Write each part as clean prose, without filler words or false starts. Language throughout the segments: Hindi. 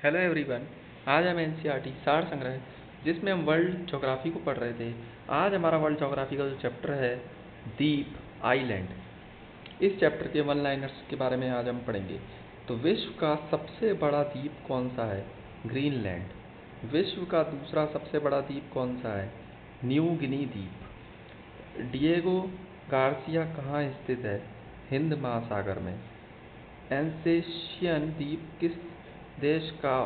Hello everyone. आज हम एनसीईआरटी सार संग्रह जिसमें हम वर्ल्ड ज्योग्राफी को पढ़ रहे थे। आज हमारा वर्ल्ड ज्योग्राफी का जो चैप्टर है द्वीप आइलैंड, इस चैप्टर के वन लाइनर्स के बारे में आज हम पढ़ेंगे। तो विश्व का सबसे बड़ा द्वीप कौन सा है? ग्रीनलैंड। विश्व का दूसरा सबसे बड़ा द्वीप कौन सा है? न्यू गिनी द्वीप। डिएगो गार्सिया कहाँ स्थित है? हिंद महासागर में। एसेंशियन द्वीप किस देश का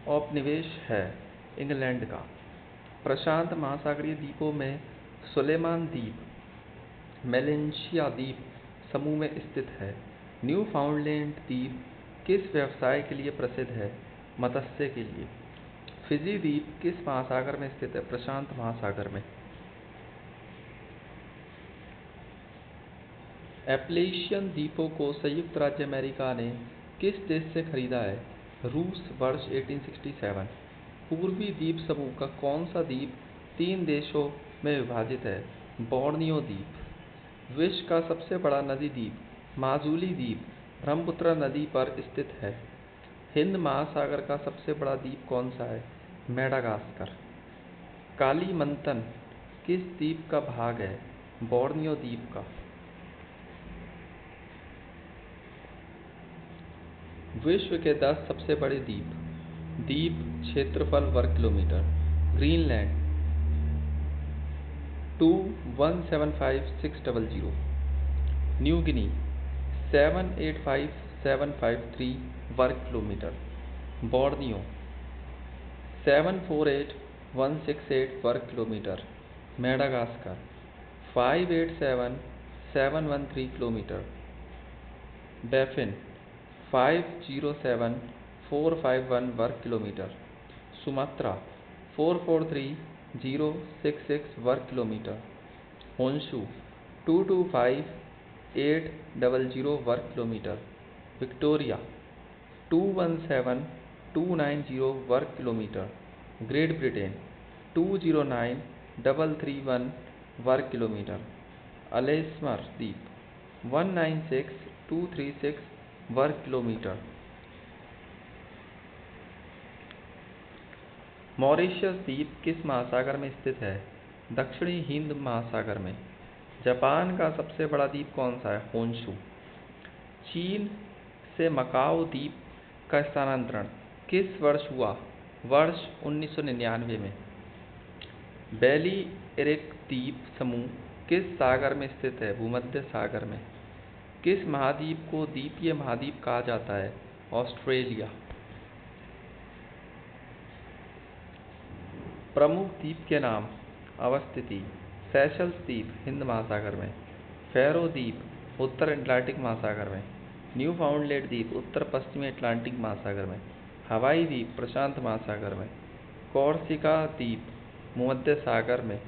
औपनिवेश है? इंग्लैंड का। प्रशांत महासागरीय द्वीपों में सुलेमान द्वीप मेलेशिया द्वीप समूह में स्थित है। न्यू फाउंडलैंड द्वीप किस व्यवसाय के लिए प्रसिद्ध है? मत्स्य के लिए। फिजी द्वीप किस महासागर में स्थित है? प्रशांत महासागर में। एप्लेशियन द्वीपों को संयुक्त राज्य अमेरिका ने किस देश से खरीदा है? रूस, वर्ष 1867। पूर्वी द्वीप समूह का कौन सा द्वीप 3 देशों में विभाजित है? बोर्नियो द्वीप। विश्व का सबसे बड़ा नदी द्वीप माजुली द्वीप ब्रह्मपुत्र नदी पर स्थित है। हिंद महासागर का सबसे बड़ा द्वीप कौन सा है? मेडागास्कर। कालीमंतन किस द्वीप का भाग है? बोर्नियो द्वीप का। विश्व के 10 सबसे बड़े द्वीप। द्वीप क्षेत्रफल वर्ग किलोमीटर। ग्रीनलैंड 2175600। न्यू गिनी 785753 वर्ग किलोमीटर। बोर्नियो 748168 वर्ग किलोमीटर। Madagascar 587713 kilometre. बैफिन 507451 वर्ग किलोमीटर। सुमात्रा 443066 वर्ग किलोमीटर। होन्शु 225800 वर्ग किलोमीटर। विक्टोरिया 217290 वर्ग किलोमीटर। ग्रेट ब्रिटेन 209331 वर्ग किलोमीटर। अलेस्मर द्वीप 196236 वर्ग किलोमीटर। मॉरिशस द्वीप किस महासागर में स्थित है? दक्षिणी हिंद महासागर में। जापान का सबसे बड़ा द्वीप कौन सा है? होन्शु। चीन से मकाओ द्वीप का स्थानांतरण किस वर्ष हुआ? वर्ष 1999 में। बैली एरिक द्वीप समूह किस सागर में स्थित है? भूमध्य सागर में। किस महाद्वीप को द्वीपीय महाद्वीप कहा जाता है? ऑस्ट्रेलिया। प्रमुख द्वीप के नाम। अवस्थिति सेशल्स द्वीप हिंद महासागर में। फैरो द्वीप उत्तर अटलांटिक महासागर में। न्यू फाउंडलैंड द्वीप उत्तर पश्चिमी अटलांटिक महासागर में। हवाई द्वीप प्रशांत महासागर में। कॉर्सिका द्वीप भूमध्य सागर में।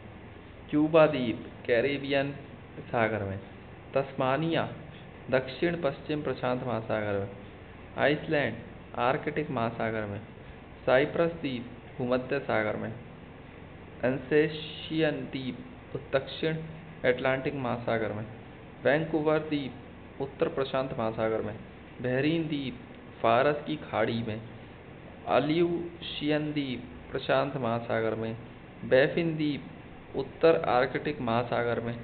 क्यूबा द्वीप कैरेबियन सागर में। तस्मानिया दक्षिण पश्चिम प्रशांत महासागर में। आइसलैंड आर्कटिक महासागर में। साइप्रस द्वीप भूमध्य सागर में। एसेंशियन द्वीप दक्षिण अटलांटिक महासागर में। वैंकूवर द्वीप उत्तर प्रशांत महासागर में। बहरीन द्वीप फारस की खाड़ी में। अल्यूशियन द्वीप प्रशांत महासागर में। बैफिन द्वीप उत्तर आर्कटिक महासागर में।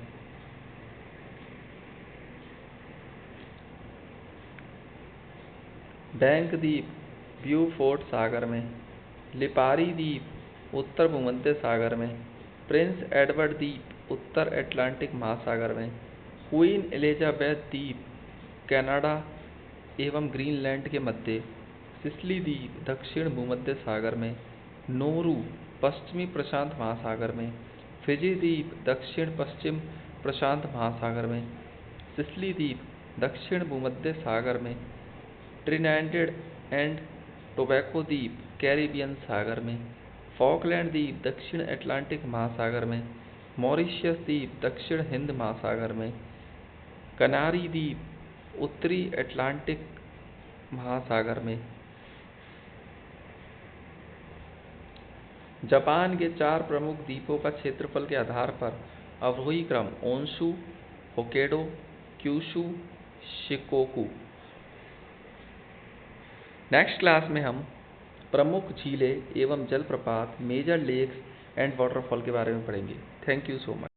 बैंक द्वीप ब्यूफोर्ट सागर में। लिपारी द्वीप उत्तर भूमध्य सागर में। प्रिंस एडवर्ड द्वीप उत्तर अटलांटिक महासागर में। क्वीन एलिजाबेथ द्वीप कनाडा एवं ग्रीनलैंड के मध्य। सिसिली द्वीप दक्षिण भूमध्य सागर में। नोरू पश्चिमी प्रशांत महासागर में। फिजी द्वीप दक्षिण पश्चिम प्रशांत महासागर में। सिसिली द्वीप दक्षिण भूमध्य सागर में। ट्रिनिडेड एंड टोबैको द्वीप कैरिबियन सागर में। फॉकलैंड द्वीप दक्षिण अटलांटिक महासागर में। मॉरिशस द्वीप दक्षिण हिंद महासागर में। कनारी द्वीप उत्तरी अटलांटिक महासागर में। जापान के 4 प्रमुख द्वीपों का क्षेत्रफल के आधार पर अवरोही क्रम Honshu, Hokkaido, Kyushu, Shikoku. Next class में हम प्रमुख झीलें एवं जलप्रपात, मेजर लेक्स एंड वाटरफॉल के बारे में पढ़ेंगे। Thank you so much.